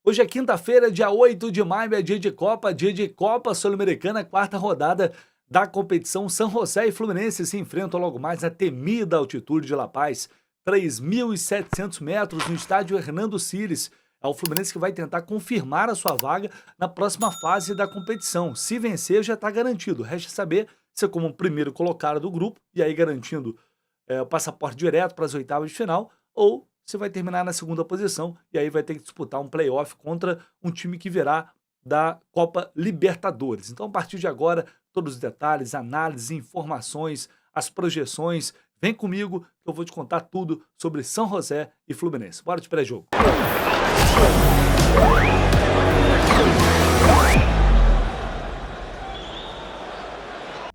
Hoje é quinta-feira, dia 8 de maio, é dia de Copa Sul-Americana, quarta rodada da competição. São José e Fluminense se enfrentam logo mais na temida altitude de La Paz, 3.700 metros no estádio Hernando Siles. É o Fluminense que vai tentar confirmar a sua vaga na próxima fase da competição. Se vencer, já está garantido. Resta saber se é como o primeiro colocado do grupo, e aí garantindo o passaporte direto para as oitavas de final, ou você vai terminar na segunda posição e aí vai ter que disputar um playoff contra um time que virá da Copa Libertadores. Então, a partir de agora, todos os detalhes, análises, informações, as projeções, vem comigo que eu vou te contar tudo sobre São José e Fluminense. Bora de pré-jogo.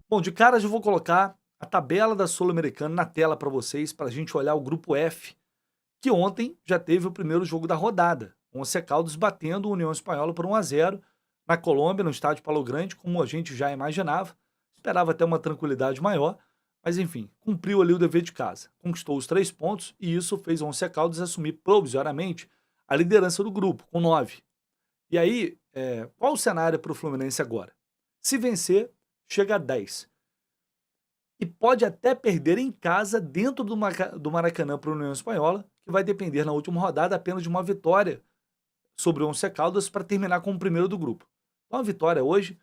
Bom, de cara eu vou colocar a tabela da Sul-Americana na tela para vocês, para a gente olhar o grupo F, que ontem já teve o primeiro jogo da rodada. O Once Caldas batendo o União Espanhola por 1-0 na Colômbia, no estádio Palo Grande, como a gente já imaginava. Esperava até uma tranquilidade maior, mas enfim, cumpriu ali o dever de casa. Conquistou os 3 pontos e isso fez o Once Caldas assumir provisoriamente a liderança do grupo, com 9. E aí, qual o cenário para o Fluminense agora? Se vencer, chega a 10. E pode até perder em casa dentro do Maracanã para a União Espanhola, que vai depender na última rodada apenas de uma vitória sobre o Once Caldas para terminar como primeiro do grupo. Então a vitória hoje,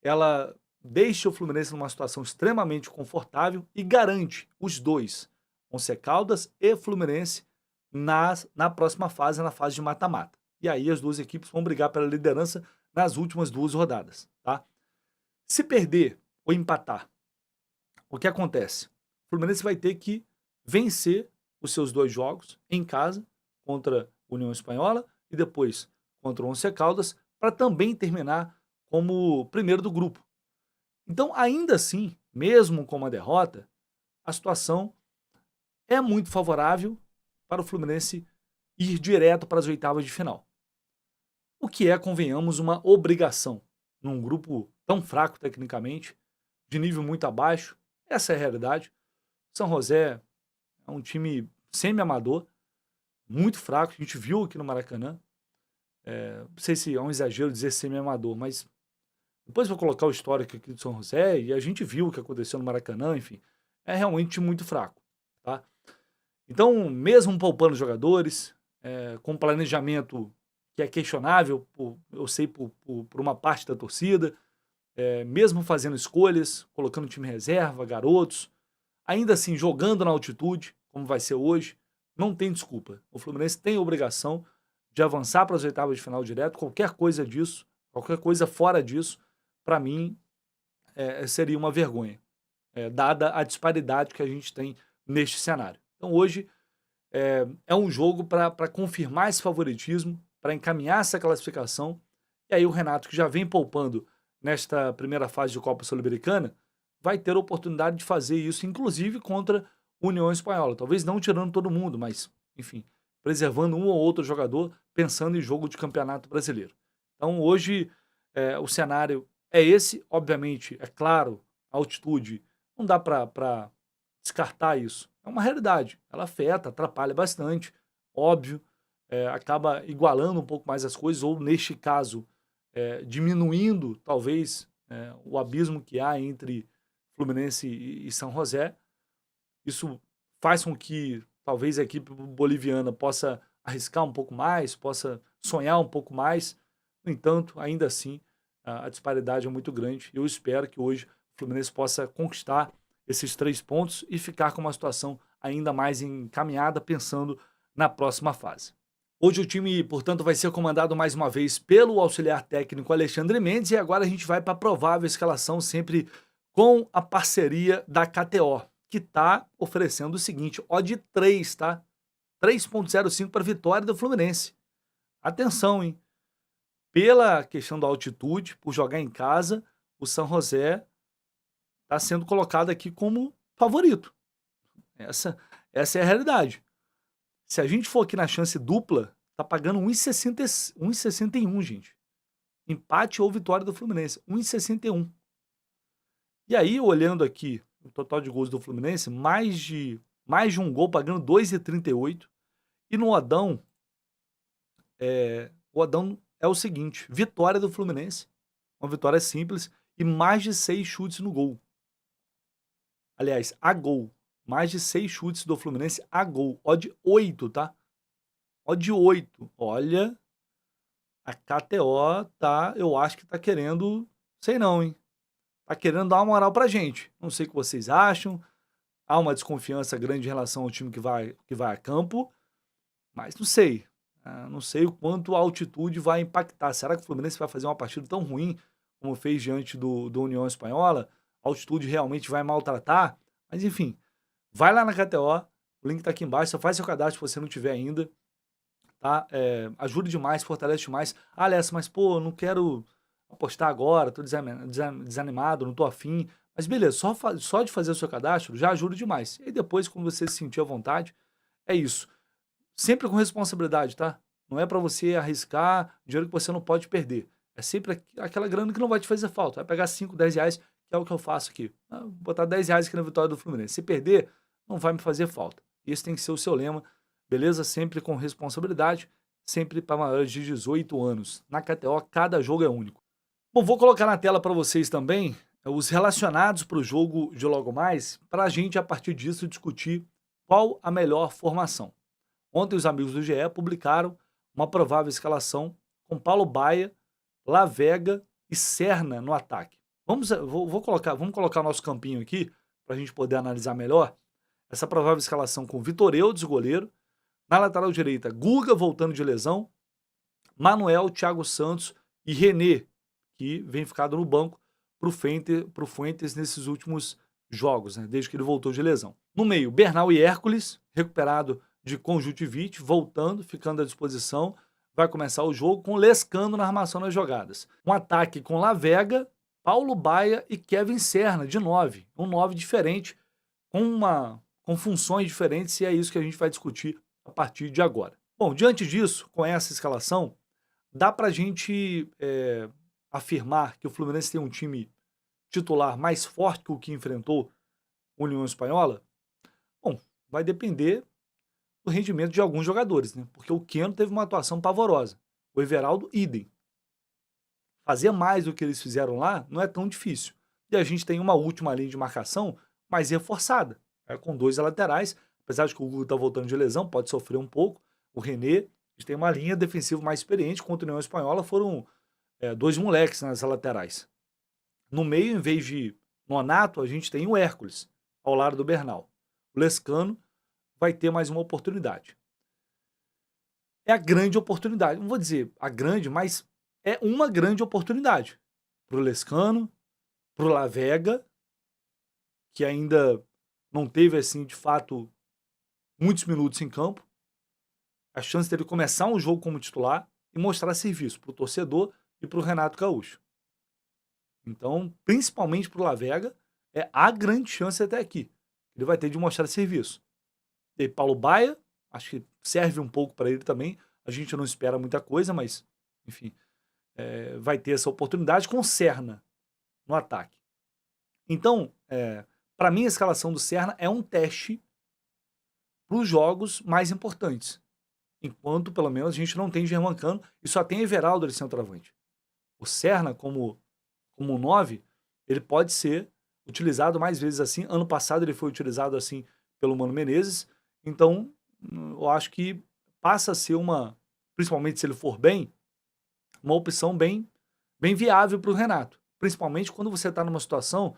ela deixa o Fluminense numa situação extremamente confortável e garante os dois, Once Caldas e Fluminense, na próxima fase, na fase de mata-mata. E aí as duas equipes vão brigar pela liderança nas últimas 2 rodadas, tá? Se perder ou empatar, o que acontece? O Fluminense vai ter que vencer os seus 2 jogos em casa contra a União Espanhola e depois contra o Once Caldas para também terminar como primeiro do grupo. Então, ainda assim, mesmo com uma derrota, a situação é muito favorável para o Fluminense ir direto para as oitavas de final. O que é, convenhamos, uma obrigação num grupo tão fraco tecnicamente, de nível muito abaixo. Essa é a realidade. São José é um time semi-amador, muito fraco. A gente viu aqui no Maracanã. Não sei se é um exagero dizer semi-amador, mas depois vou colocar o histórico aqui do São José e a gente viu o que aconteceu no Maracanã, enfim. É realmente muito fraco, tá? Então, mesmo poupando jogadores, com um planejamento que é questionável, eu sei, por uma parte da torcida, mesmo fazendo escolhas, colocando time reserva, garotos, ainda assim jogando na altitude, como vai ser hoje, não tem desculpa. O Fluminense tem a obrigação de avançar para as oitavas de final direto. Qualquer coisa disso, qualquer coisa fora disso, para mim, seria uma vergonha, dada a disparidade que a gente tem neste cenário. Então hoje é um jogo para confirmar esse favoritismo, para encaminhar essa classificação. E aí o Renato, que já vem poupando nesta primeira fase de Copa Sul-Americana, vai ter a oportunidade de fazer isso, inclusive contra a União Espanhola. Talvez não tirando todo mundo, mas, enfim, preservando um ou outro jogador, pensando em jogo de campeonato brasileiro. Então, hoje, o cenário é esse. Obviamente, é claro, a altitude, não dá para descartar isso. É uma realidade. Ela afeta, atrapalha bastante, óbvio, acaba igualando um pouco mais as coisas, ou neste caso, diminuindo, talvez, o abismo que há entre Fluminense e São José. Isso faz com que talvez a equipe boliviana possa arriscar um pouco mais, possa sonhar um pouco mais. No entanto, ainda assim, a disparidade é muito grande. Eu espero que hoje o Fluminense possa conquistar esses 3 pontos e ficar com uma situação ainda mais encaminhada, pensando na próxima fase. Hoje o time, portanto, vai ser comandado mais uma vez pelo auxiliar técnico Alexandre Mendes e agora a gente vai para a provável escalação, sempre com a parceria da KTO, que está oferecendo o seguinte: odd 3, tá? 3.05 para vitória do Fluminense. Atenção, hein? Pela questão da altitude, por jogar em casa, o São José está sendo colocado aqui como favorito. Essa é a realidade. Se a gente for aqui na chance dupla, tá pagando 1,61, gente. Empate ou vitória do Fluminense, 1,61. E aí, olhando aqui o total de gols do Fluminense, mais de um gol pagando 2,38. E no Odão, O Odão é o seguinte: vitória do Fluminense, uma vitória simples e mais de 6 chutes no gol. Aliás, a gol. Mais de 6 chutes do Fluminense a gol. Odd 8, tá? Odd 8. Olha, a KTO tá, eu acho que tá querendo, sei não, hein? Tá querendo dar uma moral pra gente. Não sei o que vocês acham. Há uma desconfiança grande em relação ao time que vai a campo, mas não sei. Não sei o quanto a altitude vai impactar. Será que o Fluminense vai fazer uma partida tão ruim como fez diante do União Espanhola? A altitude realmente vai maltratar? Mas enfim, vai lá na KTO, o link tá aqui embaixo, só faz seu cadastro se você não tiver ainda, tá? Ajuda demais, fortalece demais. Ah, Alessa, mas pô, não quero apostar agora, tô desanimado, não tô afim. Mas beleza, só de fazer o seu cadastro já ajuda demais. E depois, quando você se sentir à vontade, é isso. Sempre com responsabilidade, tá? Não é para você arriscar dinheiro que você não pode perder. É sempre aquela grana que não vai te fazer falta. Vai pegar 5, 10 reais, que é o que eu faço aqui. Vou botar 10 reais aqui na vitória do Fluminense. Se perder, não vai me fazer falta. Esse tem que ser o seu lema, beleza? Sempre com responsabilidade, sempre para maiores de 18 anos. Na KTO, cada jogo é único. Bom, vou colocar na tela para vocês também os relacionados para o jogo de logo mais, para a gente, a partir disso, discutir qual a melhor formação. Ontem os amigos do GE publicaram uma provável escalação com Paulo Baia, Lavega e Serna no ataque. Vamos colocar o nosso campinho aqui para a gente poder analisar melhor. Essa provável escalação com Vitor Eudes, goleiro. Na lateral direita, Guga voltando de lesão. Manuel, Thiago Santos e René, que vem ficado no banco para o Fuentes nesses últimos jogos, né, desde que ele voltou de lesão. No meio, Bernal e Hércules, recuperado de conjuntivite, voltando, ficando à disposição. Vai começar o jogo com Lescano na armação das jogadas. Um ataque com Lavega, Paulo Baia e Kevin Serna, de 9. Um 9 diferente, com funções diferentes, e é isso que a gente vai discutir a partir de agora. Bom, diante disso, com essa escalação, dá pra gente afirmar que o Fluminense tem um time titular mais forte que o que enfrentou a União Espanhola? Bom, vai depender do rendimento de alguns jogadores, né? Porque o Keno teve uma atuação pavorosa. O Everaldo, idem. Fazer mais do que eles fizeram lá não é tão difícil. E a gente tem uma última linha de marcação mais reforçada, com 2 laterais. Apesar de que o Guga tá voltando de lesão, pode sofrer um pouco. O René, a gente tem uma linha defensiva mais experiente. Contra a União Espanhola foram 2 moleques nas laterais. No meio, em vez de Nonato, a gente tem o Hércules, ao lado do Bernal. O Lescano vai ter mais uma oportunidade. É a grande oportunidade. Não vou dizer a grande, mas é uma grande oportunidade. Para o Lescano, para o Lavega, que ainda não teve, assim, de fato, muitos minutos em campo. A chance dele começar um jogo como titular e mostrar serviço para o torcedor e para o Renato Gaúcho. Então, principalmente para o Lavega, é a grande chance até aqui. Ele vai ter de mostrar serviço. E Paulo Baia, acho que serve um pouco para ele também. A gente não espera muita coisa, mas, enfim, vai ter essa oportunidade com o Serna no ataque. Então, para mim, a escalação do Serna é um teste para os jogos mais importantes. Enquanto, pelo menos, a gente não tem Germancano e só tem Everaldo de centroavante. O Serna, como 9, ele pode ser utilizado mais vezes assim. Ano passado ele foi utilizado assim pelo Mano Menezes. Então, eu acho que passa a ser principalmente se ele for bem, uma opção bem viável para o Renato. Principalmente quando você está numa situação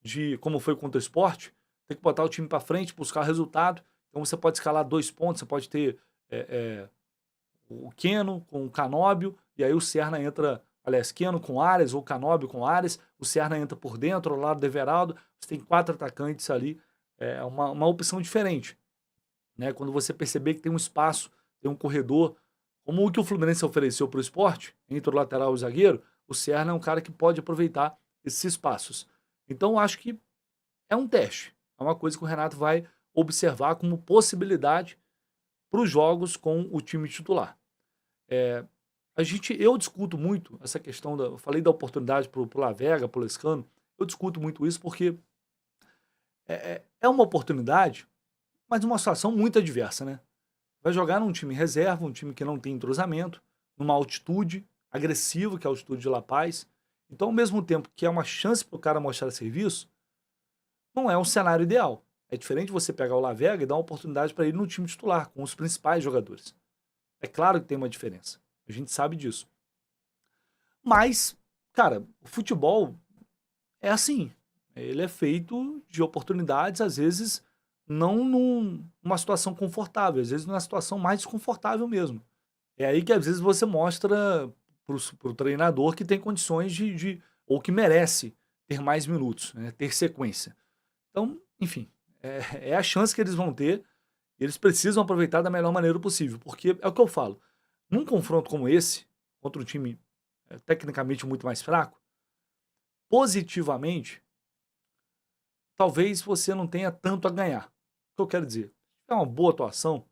de, como foi contra o Sport, tem que botar o time para frente, buscar resultado. Então você pode escalar 2 pontos, você pode ter o Keno com o Canóbio, e aí o Serna entra, aliás, Keno com Arias ou Canóbio com Arias, o Serna entra por dentro, ao lado do Everaldo, você tem 4 atacantes ali, é uma opção diferente. Né? Quando você perceber que tem um espaço, tem um corredor, como o que o Fluminense ofereceu para o Sport, entre o lateral e o zagueiro, o Serna é um cara que pode aproveitar esses espaços. Então, eu acho que é um teste, é uma coisa que o Renato vai observar como possibilidade para os jogos com o time titular. Eu discuto muito essa questão, eu falei da oportunidade para o Lavega, para o Lescano, eu discuto muito isso porque é uma oportunidade, mas uma situação muito adversa, né? Vai jogar num time reserva, um time que não tem entrosamento, numa altitude agressiva, que é a altitude de La Paz. Então, ao mesmo tempo que é uma chance para o cara mostrar serviço, não é um cenário ideal. É diferente você pegar o La Vega e dar uma oportunidade para ele no time titular, com os principais jogadores. É claro que tem uma diferença. A gente sabe disso. Mas, cara, o futebol é assim. Ele é feito de oportunidades, às vezes, não numa situação confortável, às vezes numa situação mais desconfortável mesmo. É aí que às vezes você mostra para o treinador que tem condições ou que merece ter mais minutos, né, ter sequência. Então, enfim, é a chance que eles vão ter, e eles precisam aproveitar da melhor maneira possível, porque é o que eu falo, num confronto como esse, contra um time tecnicamente muito mais fraco, positivamente, talvez você não tenha tanto a ganhar. O que eu quero dizer? É uma boa atuação.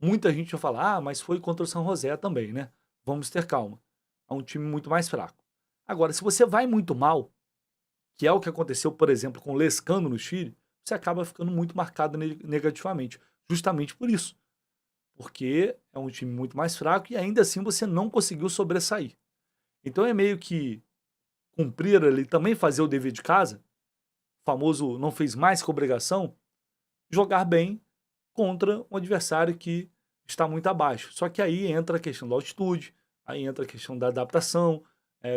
Muita gente vai falar, mas foi contra o San José também, né? Vamos ter calma. É um time muito mais fraco. Agora, se você vai muito mal, que é o que aconteceu, por exemplo, com o Lescano no Chile, você acaba ficando muito marcado negativamente. Justamente por isso. Porque é um time muito mais fraco e ainda assim você não conseguiu sobressair. Então é meio que cumprir ali, também fazer o dever de casa, o famoso não fez mais que obrigação, jogar bem contra um adversário que está muito abaixo. Só que aí entra a questão da altitude, aí entra a questão da adaptação,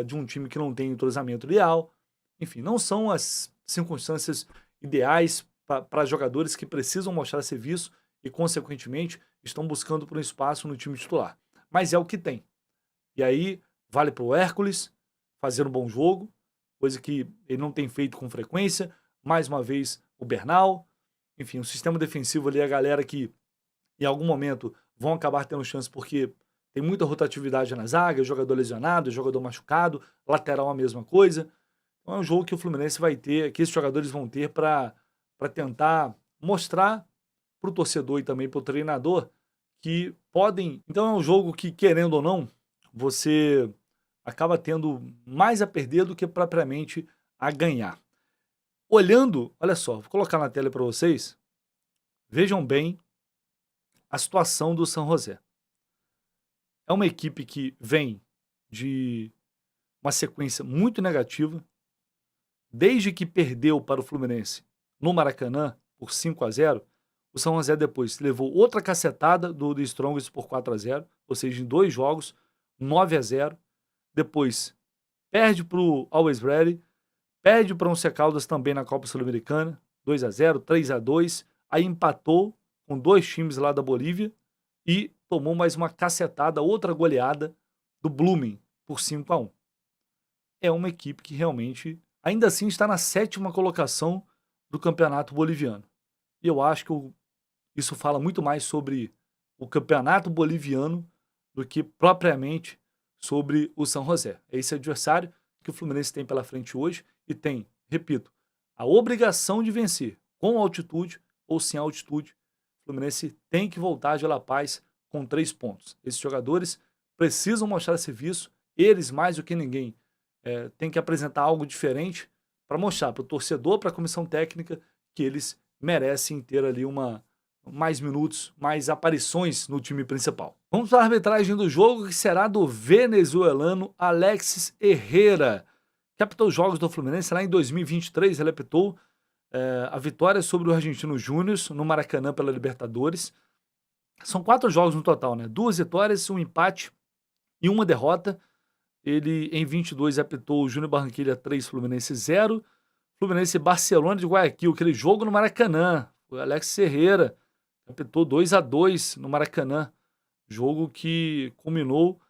de um time que não tem entrosamento ideal. Enfim, não são as circunstâncias ideais para jogadores que precisam mostrar serviço e, consequentemente, estão buscando por um espaço no time titular. Mas é o que tem. E aí vale para o Hércules fazer um bom jogo, coisa que ele não tem feito com frequência. Mais uma vez, o Bernal. Enfim, o sistema defensivo ali, a galera que em algum momento vão acabar tendo chance porque tem muita rotatividade na zaga, jogador lesionado, jogador machucado, lateral a mesma coisa. Então é um jogo que o Fluminense vai ter, que esses jogadores vão ter para tentar mostrar para o torcedor e também para o treinador que podem. Então é um jogo que, querendo ou não, você acaba tendo mais a perder do que propriamente a ganhar. Olhando, olha só, vou colocar na tela para vocês, vejam bem a situação do San José. É uma equipe que vem de uma sequência muito negativa, desde que perdeu para o Fluminense no Maracanã por 5-0, o São José depois levou outra cacetada do Strongest por 4-0, ou seja, em 2 jogos, 9-0. Depois perde para o Always Ready, perde para o Once Caldas também na Copa Sul-Americana, 2-0, 3-2, aí empatou com 2 times lá da Bolívia e tomou mais uma cacetada, outra goleada do Blooming por 5-1. É uma equipe que realmente, ainda assim, está na 7ª colocação do campeonato boliviano. E eu acho que isso fala muito mais sobre o campeonato boliviano do que propriamente sobre o São José. É esse adversário que o Fluminense tem pela frente hoje e tem, repito, a obrigação de vencer com altitude ou sem altitude. O Fluminense tem que voltar de La Paz com 3 pontos. Esses jogadores precisam mostrar serviço, eles mais do que ninguém têm que apresentar algo diferente para mostrar para o torcedor, para a comissão técnica, que eles merecem ter ali mais minutos, mais aparições no time principal. Vamos para a arbitragem do jogo, que será do venezuelano Alexis Herrera, que apitou os jogos do Fluminense lá em 2023. Ele apitou a vitória sobre o Argentino Júnior no Maracanã pela Libertadores. São 4 jogos no total, né? 2 vitórias, 1 empate e 1 derrota. Ele, em 22, apitou o Júnior Barranquilla 3, Fluminense 0. Fluminense e Barcelona de Guayaquil, aquele jogo no Maracanã. O Alexis Herrera apitou 2-2 no Maracanã. Jogo que culminou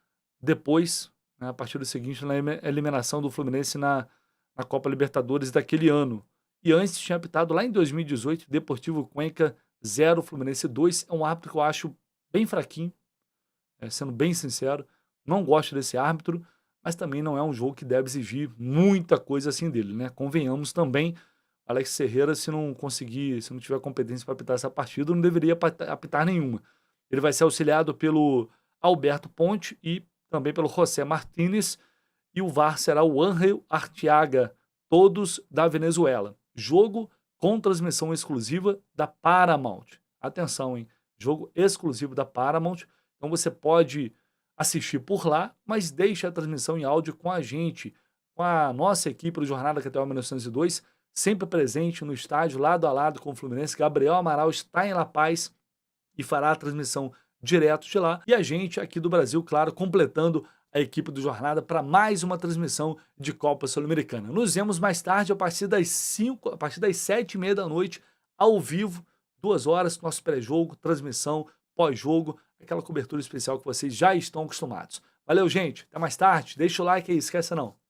depois, né, a partida seguinte, na eliminação do Fluminense na Copa Libertadores daquele ano. E antes tinha apitado lá em 2018, Deportivo Cuenca 0, Fluminense 2. É um árbitro que eu acho bem fraquinho, sendo bem sincero. Não gosto desse árbitro, mas também não é um jogo que deve exigir muita coisa assim dele, né? Convenhamos também, Alex Herrera, se não tiver competência para apitar essa partida, não deveria apitar nenhuma. Ele vai ser auxiliado pelo Alberto Ponte e também pelo José Martínez, e o VAR será o Ángel Arteaga, todos da Venezuela. Jogo com transmissão exclusiva da Paramount. Atenção, hein? Jogo exclusivo da Paramount. Então você pode assistir por lá, mas deixe a transmissão em áudio com a gente, com a nossa equipe do Jornada Capital 1902, sempre presente no estádio, lado a lado com o Fluminense. Gabriel Amaral está em La Paz e fará a transmissão direto de lá. E a gente aqui do Brasil, claro, completando a equipe do Jornada para mais uma transmissão de Copa Sul-Americana. Nos vemos mais tarde, a partir das 5, a partir das 7h30 da noite, ao vivo, 2 horas, nosso pré-jogo, transmissão, pós-jogo, aquela cobertura especial que vocês já estão acostumados. Valeu, gente. Até mais tarde. Deixa o like aí, esqueça não.